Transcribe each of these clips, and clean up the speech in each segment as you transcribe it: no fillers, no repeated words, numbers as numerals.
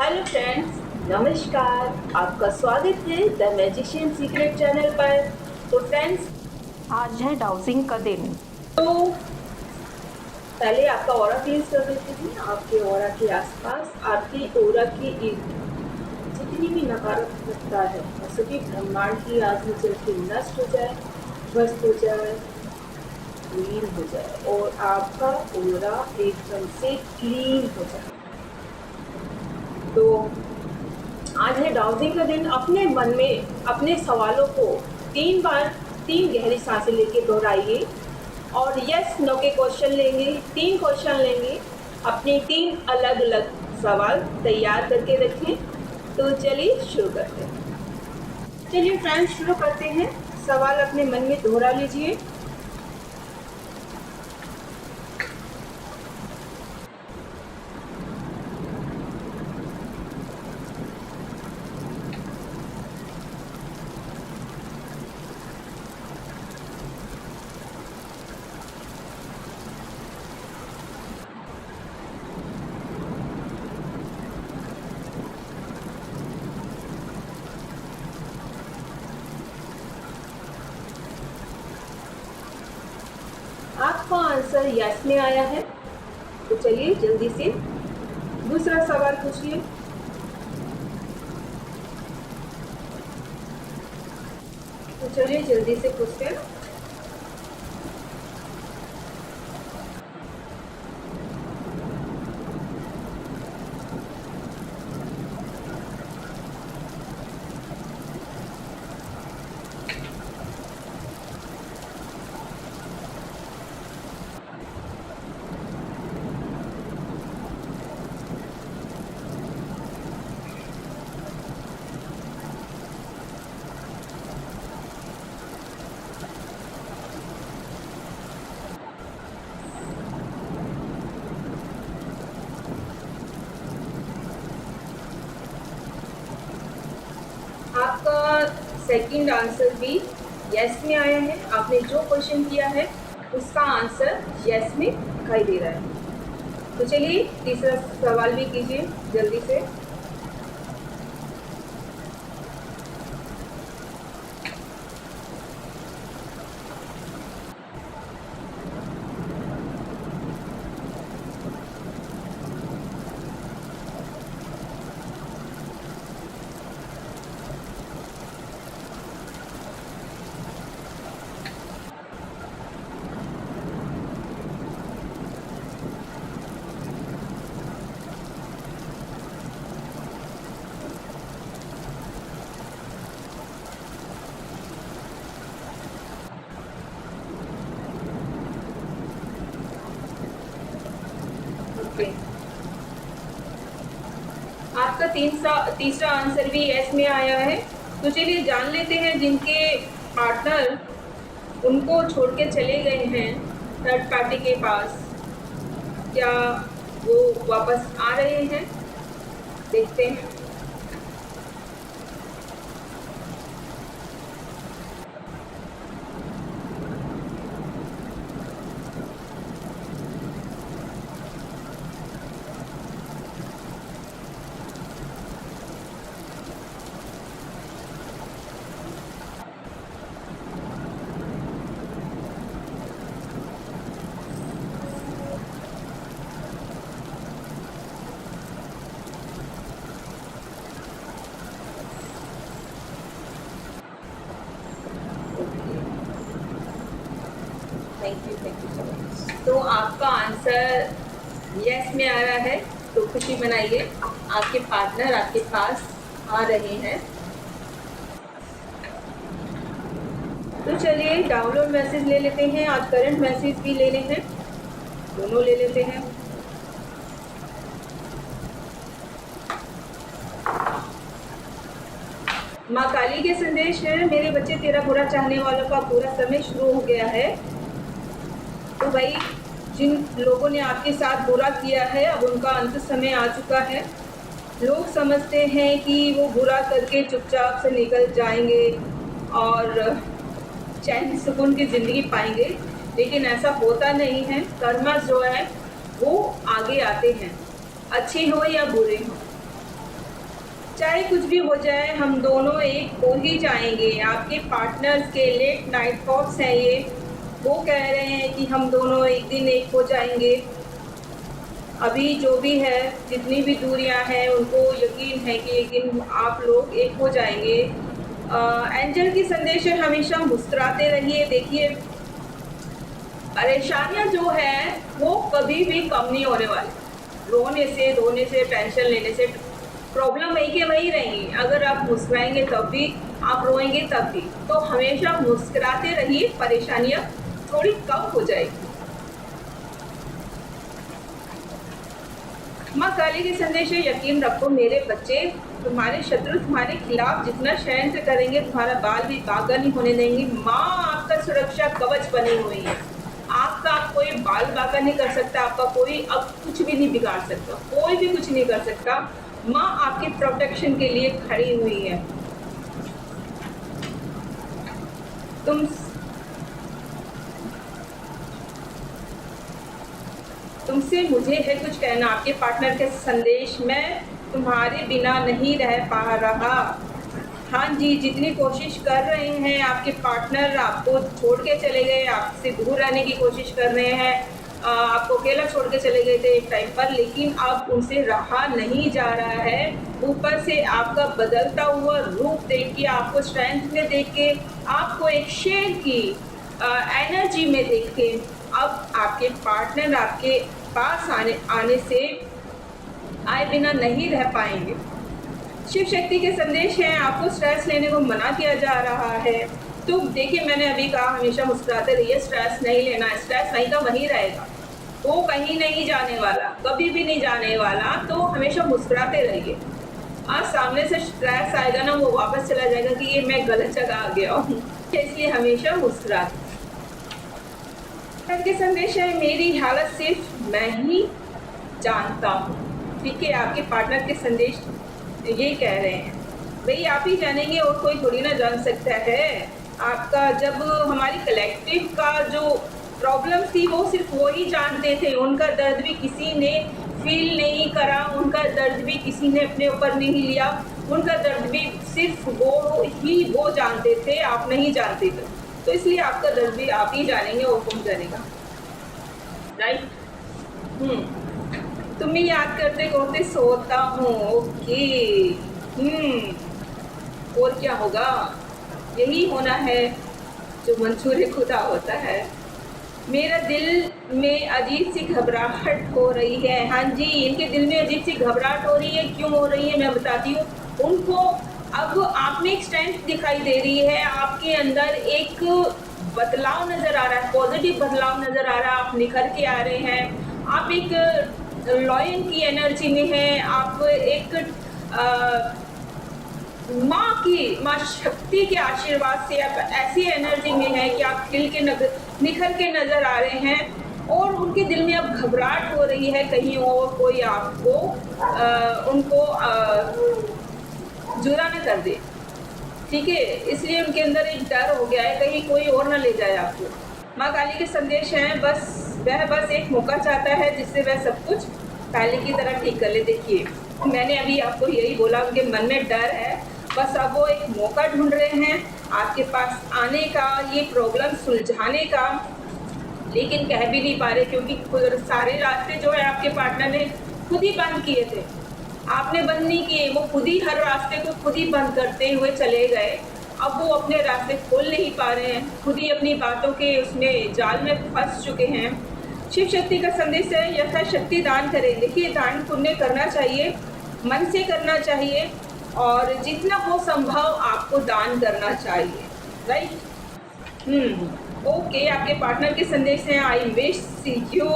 Hello friends, नमस्कार। आपका स्वागत है द मैजिशियन सीक्रेट चैनल पर। तो फ्रेंड्स, आज है डाउजिंग का दिन। तो पहले आपका ऑरा क्लींस कर देते हैं। आपके ऑरा के आसपास, आपकी ऑरा के इर्द जितनी भी नकारात्मकता है वो सभी ब्रह्मांड की आग में जल के नष्ट हो जाए, ध्वस्त हो जाए, क्लीन हो जाए और आपका ऑरा एकदम से क्लीन हो जाए। तो आज है डाउजिंग का दिन। अपने मन में अपने सवालों को 3 बार 3 गहरी सांसें लेके दोहराइए और यस नो के क्वेश्चन लेंगे। 3 क्वेश्चन लेंगे। अपने 3 अलग-अलग सवाल तैयार करके रखें। तो चलिए शुरू करते हैं। चलिए फ्रेंड्स, शुरू करते हैं। सवाल अपने मन में दोहरा लीजिए। आपका आंसर यस में आया है। तो चलिए जल्दी से दूसरा सवाल पूछिए। तो चलिए जल्दी से पूछते हैं। आपका सेकंड आंसर भी यस में आया है। आपने जो क्वेश्चन किया है उसका आंसर यस में दिखाई दे रहा है। तो चलिए तीसरा सवाल भी कीजिए जल्दी से। ओके, आपका तीसरा आंसर भी यस में आया है। तो चलिए जान लेते हैं जिनके पार्टनर उनको छोड़ के चले गए हैं थर्ड पार्टी के पास, क्या वो वापस आ रहे हैं? देखते हैं। Thank you so much. तो आपका आंसर यस में आ रहा है। तो खुशी मनाइए, आपके पार्टनर आपके पास आ रहे हैं। तो चलिए डाउनलोड मैसेज ले लेते हैं और करंट मैसेज भी लेने हैं, दोनों ले लेते हैं। माँ काली के संदेश है, मेरे बच्चे तेरा बुरा चाहने वालों का पूरा समय शुरू हो गया है। तो भाई, जिन लोगों ने आपके साथ बुरा किया है अब उनका अंत समय आ चुका है। लोग समझते हैं कि वो बुरा करके चुपचाप से निकल जाएंगे और चैन सुकून की ज़िंदगी पाएंगे, लेकिन ऐसा होता नहीं है। कर्मा जो है वो आगे आते हैं, अच्छे हो या बुरे हो। चाहे कुछ भी हो जाए हम दोनों एक हो ही जाएंगे। आपके पार्टनर्स के लेट नाइट थॉट्स हैं ये, वो कह रहे हैं कि हम दोनों एक दिन एक हो जाएंगे। अभी जो भी है, जितनी भी दूरियां हैं, उनको यकीन है कि एक दिन आप लोग एक हो जाएंगे। एंजल की संदेश है हमेशा मुस्कुराते रहिए। देखिए, परेशानियां जो है वो कभी भी कम नहीं होने वाली। रोने से, धोने से, टेंशन लेने से प्रॉब्लम वही के वही रहेंगी। अगर आप मुस्कुराएंगे तब भी, आप रोएंगे तब भी, तो हमेशा मुस्कुराते रहिए, परेशानियां थोड़ी कम हो जाएगी। माँ काली के संदेश है, यकीन रखो मेरे बच्चे, तुम्हारे शत्रु तुम्हारे खिलाफ जितना षड्यंत्र करेंगे, तुम्हारा बाल भी बांका नहीं होने देंगे। माँ आपका सुरक्षा कवच बनी हुई है। आपका कोई बाल बांका नहीं कर सकता, आपका कोई अब कुछ भी नहीं बिगाड़ सकता, कोई भी कुछ नहीं कर सकता। माँ आपके प्रोटेक्शन के लिए खड़ी हुई है। तुमसे मुझे है कुछ कहना। आपके पार्टनर के संदेश, मैं तुम्हारे बिना नहीं रह पा रहा। हाँ जी, जितनी कोशिश कर रहे हैं आपके पार्टनर, आपको छोड़ के चले गए, आपसे दूर रहने की कोशिश कर रहे हैं, आपको अकेला छोड़ के चले गए थे एक टाइम पर, लेकिन अब उनसे रहा नहीं जा रहा है। ऊपर से आपका बदलता हुआ रूप देख के, आपको स्ट्रेंथ में देख के, आपको एक शेर की एनर्जी में देख के, अब आपके पार्टनर आपके पास आने से आए बिना नहीं रह पाएंगे। शिव शक्ति के संदेश हैं, आपको स्ट्रेस लेने को मना किया जा रहा है। तो देखिए, मैंने अभी कहा हमेशा मुस्कुराते रहिए, स्ट्रेस नहीं लेना है। स्ट्रेस वहीं का वहीं रहेगा, वो कहीं नहीं जाने वाला, कभी भी नहीं जाने वाला। तो हमेशा मुस्कुराते रहिए। आज सामने से स्ट्रेस आएगा ना, वो वापस चला जाएगा कि ये मैं गलत जगह आ गया हूँ, इसलिए हमेशा मुस्कुराते। के संदेश है, मेरी हालत सिर्फ मैं ही जानता हूँ। ठीक है, आपके पार्टनर के संदेश ये कह रहे हैं, भाई आप ही जानेंगे और कोई थोड़ी ना जान सकता है। आपका जब हमारी कलेक्टिव का जो प्रॉब्लम थी वो सिर्फ वो ही जानते थे। उनका दर्द भी किसी ने फील नहीं करा, उनका दर्द भी किसी ने अपने ऊपर नहीं लिया, उनका दर्द भी सिर्फ वो जानते थे, आप नहीं जानते थे। तो इसलिए आपका दर्द भी आप ही जानेंगे और कौन जानेगा, राइट। तुम्हें याद करते करते सोता हूँ। ओके, और क्या होगा, यही होना है जो मंजूर खुदा होता है। मेरा दिल में अजीब सी घबराहट हो रही है। हाँ जी, इनके दिल में अजीब सी घबराहट हो रही है। क्यों हो रही है मैं बताती हूँ। उनको अब आप में एक स्ट्रेंथ दिखाई दे रही है, आपके अंदर एक बदलाव नज़र आ रहा है, पॉजिटिव बदलाव नज़र आ रहा है। आप निखर के आ रहे हैं, आप एक लॉयन की एनर्जी में हैं, आप एक माँ शक्ति के आशीर्वाद से आप ऐसी एनर्जी में हैं कि आप खिल के निखर के नज़र आ रहे हैं। और उनके दिल में अब घबराहट हो रही है, कहीं और कोई आपको उनको जुदा न कर दे। ठीक है, इसलिए उनके अंदर एक डर हो गया है, कहीं कोई और ना ले जाए आपको। माँ काली के संदेश हैं, वह बस एक मौका चाहता है जिससे वह सब कुछ पहले की तरह ठीक कर ले। देखिए, मैंने अभी आपको यही बोला, उनके मन में डर है, बस अब वो एक मौका ढूंढ रहे हैं आपके पास आने का, ये प्रॉब्लम सुलझाने का, लेकिन कह भी नहीं पा रहे क्योंकि सारे रास्ते जो है आपके पार्टनर ने खुद ही बंद किए थे। आपने बंद नहीं किए, वो खुद ही हर रास्ते को खुद ही बंद करते हुए चले गए। अब वो अपने रास्ते खोल नहीं पा रहे हैं, खुद ही अपनी बातों के उसमें जाल में फंस चुके हैं। शिव शक्ति का संदेश है, यथाशक्ति दान करें। देखिए, दान पुण्य करना चाहिए, मन से करना चाहिए, और जितना हो संभव आपको दान करना चाहिए, राइट। ओके, आपके पार्टनर के संदेश हैं, I wish you.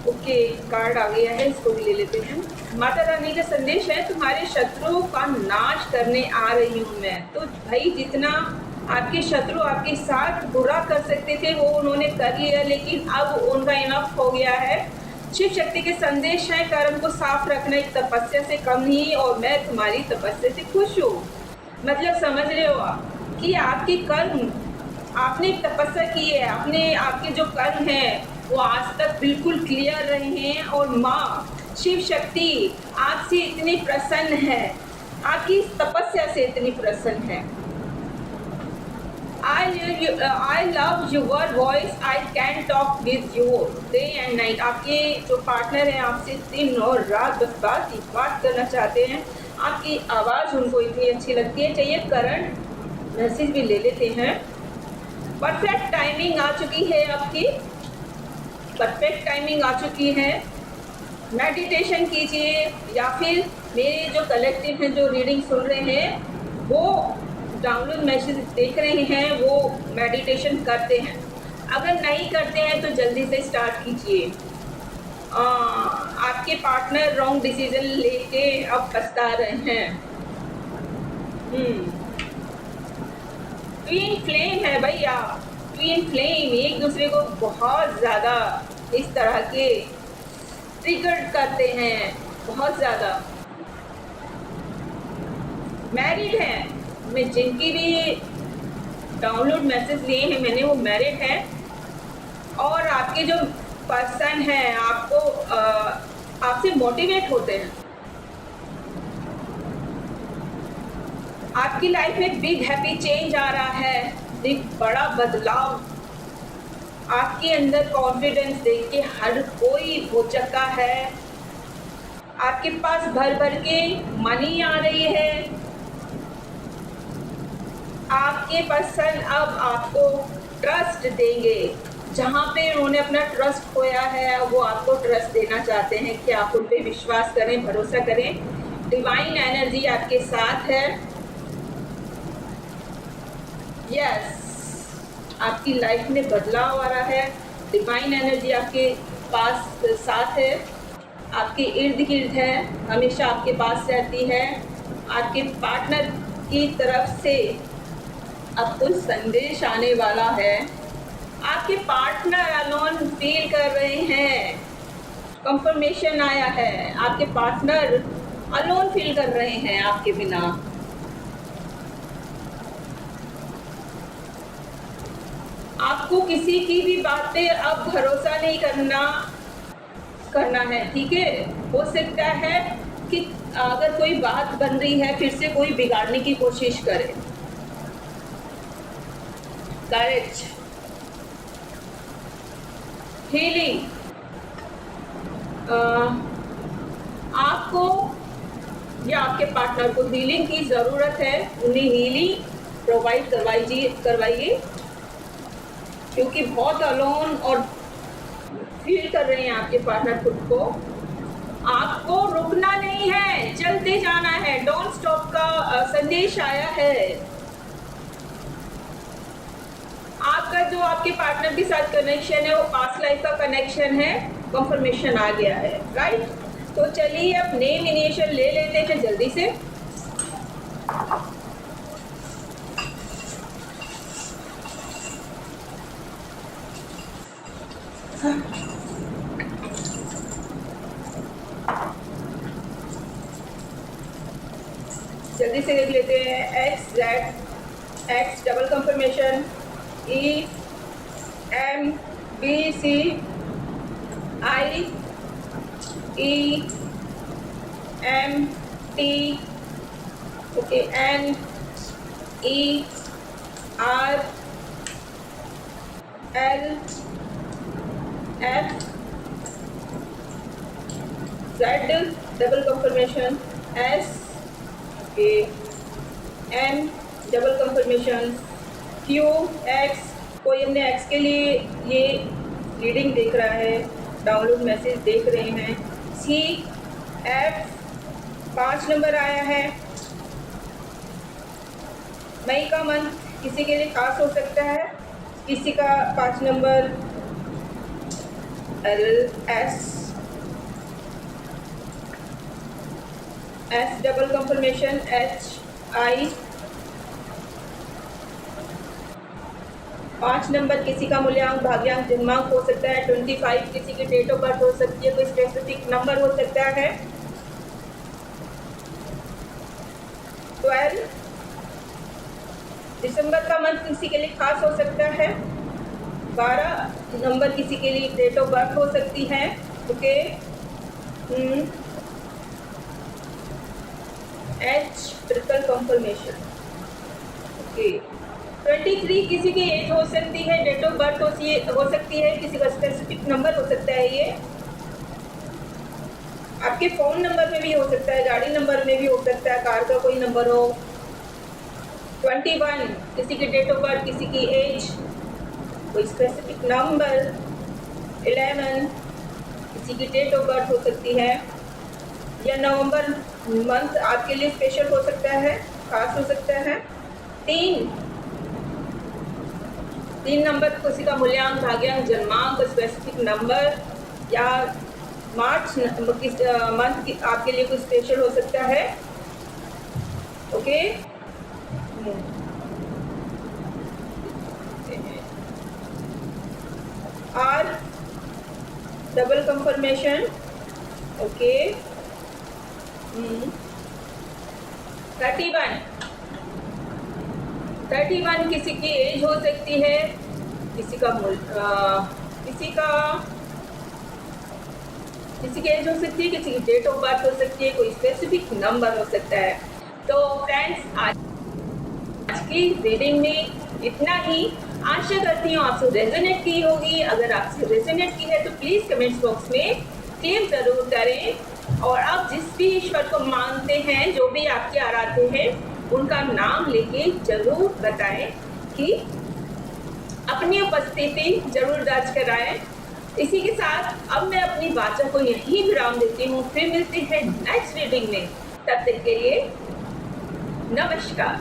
Okay, card आ गया है, इसको भी ले लेते हैं। माता रानी का संदेश है, तुम्हारे शत्रुओं का नाश करने आ रही हूँ मैं। तो भाई, जितना आपके शत्रु आपके साथ बुरा कर सकते थे वो उन्होंने कर लिया, लेकिन अब उनका इनफ हो गया है। शिव शक्ति के संदेश है, कर्म को साफ रखना एक तपस्या से कम नहीं, और मैं तुम्हारी तपस्या से खुश हूँ। मतलब समझ रहे हो आप कि आपके कर्म, आपने तपस्या की है, आपके जो कर्म हैं वो आज तक बिल्कुल क्लियर रहे हैं, और माँ शिव शक्ति आपसे इतनी प्रसन्न है, आपकी तपस्या से इतनी प्रसन्न है। I love your voice. I can talk with you day and night. आपके जो पार्टनर हैं आपसे दिन और रात बस बात करना चाहते हैं। आपकी आवाज़ उनको इतनी अच्छी लगती है। चाहिए करंट मैसेज भी ले लेते हैं। परफेक्ट टाइमिंग आ चुकी है आपकी, परफेक्ट टाइमिंग आ चुकी है। मेडिटेशन कीजिए या फिर मेरे जो कलेक्टिव हैं जो रीडिंग सुन रहे हैं वो डाउनलोड मैसेज देख रहे हैं, वो मेडिटेशन करते हैं। अगर नहीं करते हैं तो जल्दी से स्टार्ट कीजिए। आपके पार्टनर रॉन्ग डिसीजन लेके अब पछता रहे हैं। ट्विन फ्लेम है भैया, ट्विन फ्लेम एक दूसरे को बहुत ज़्यादा इस तरह के ट्रिगर करते हैं, बहुत ज़्यादा। मैरिड हैं, मैं जिनकी भी डाउनलोड मैसेज लिए हैं मैंने वो मैरिड हैं। और आपके जो पर्सन हैं आपको आपसे मोटिवेट होते हैं। आपकी लाइफ में बिग हैप्पी चेंज आ रहा है, एक बड़ा बदलाव। आपके अंदर कॉन्फिडेंस देख के हर कोई हो चुका है। आपके पास भर भर के मनी आ रही है। आपके पर्सन अब आपको ट्रस्ट देंगे। जहाँ पे उन्होंने अपना ट्रस्ट खोया है वो आपको ट्रस्ट देना चाहते हैं कि आप उन पे विश्वास करें, भरोसा करें। डिवाइन एनर्जी आपके साथ है। यस, आपकी लाइफ में बदलाव आ रहा है। डिवाइन एनर्जी आपके पास साथ है, आपके इर्द गिर्द है, हमेशा आपके पास रहती है। आपके पार्टनर की तरफ से अब कुछ संदेश आने वाला है। आपके पार्टनर अलोन फील कर रहे हैं, कंफर्मेशन आया है। आपके पार्टनर अलोन फील कर रहे हैं आपके बिना। आपको किसी की भी बात पे अब भरोसा नहीं करना है, ठीक है। हो सकता है कि अगर कोई बात बन रही है फिर से कोई बिगाड़ने की कोशिश करे। करेज, हीलिंग, आपको या आपके पार्टनर को हीलिंग की ज़रूरत है। उन्हें हीलिंग प्रोवाइड करवाइए क्योंकि बहुत अलोन और फील कर रहे हैं आपके पार्टनर खुद को। आपको रुकना नहीं है, चलते जाना है। डोंट स्टॉप का संदेश आया है। आपका जो आपके पार्टनर के साथ कनेक्शन है वो पास्ट लाइफ का कनेक्शन है। कंफर्मेशन आ गया है, राइट। तो चलिए अब नेम इनिशियल ले लेते हैं जल्दी से। जल्दी से देख लेते हैं। X double confirmation, E M B C I E M T, okay, N E R L F Z double confirmation, S A N double confirmation, Q X। कोई अपने X के लिए ये रीडिंग देख रहा है, डाउनलोड मैसेज देख रहे हैं। C F 5 नंबर आया है। मई का मंथ किसी के लिए खास हो सकता है। किसी का 5 number S double confirmation H I। 5 number किसी का मूल्यांक, भाग्यांक, जन्मांक हो सकता है। 25 किसी की डेट ऑफ बर्थ हो सकती है, कोई स्पेसिफिक नंबर हो सकता है। 12 दिसंबर का मंथ किसी के लिए खास हो सकता है। 12 नंबर किसी के लिए डेट ऑफ बर्थ हो सकती है, okay. H triple confirmation. Okay. 23 किसी की एज हो सकती है, डेट ऑफ बर्थ हो सकती है, किसी का स्पेसिफिक नंबर हो सकता है, ये आपके फोन नंबर में भी हो सकता है, गाड़ी नंबर में भी हो सकता है, कार का कोई नंबर हो। 21 किसी की डेट ऑफ बर्थ, किसी की एज, कोई स्पेसिफिक नंबर। 11 किसी की डेट ऑफ बर्थ हो सकती है, या नवंबर मंथ आपके लिए स्पेशल हो सकता है, खास हो सकता है। 3 नंबर किसी का मूल्यांक, भाग्यांक, जन्मांक, स्पेसिफिक नंबर, या मार्च मंथ आपके लिए कुछ स्पेशल हो सकता है। Okay. Or double confirmation. Okay. 31 किसी की एज हो सकती है, किसी की एज हो सकती है, किसी की डेट ऑफ बर्थ हो सकती है, कोई स्पेसिफिक नंबर हो सकता है। तो फ्रेंड्स, आज की रीडिंग में इतना ही। आशा करती हूँ आपसे रेजोनेट की होगी। अगर आपसे रेजोनेट की है तो प्लीज कमेंट्स बॉक्स में क्लेम जरूर करें। और आप जिस भी ईश्वर को मानते हैं, जो भी आपके आराध्य हैं, उनका नाम लेके जरूर बताएं कि अपनी उपस्थिति जरूर दर्ज कराएं। इसी के साथ अब मैं अपनी वाचा को यहीं विराम देती हूँ। फिर मिलते हैं नेक्स्ट रीडिंग में। तब तक के लिए नमस्कार।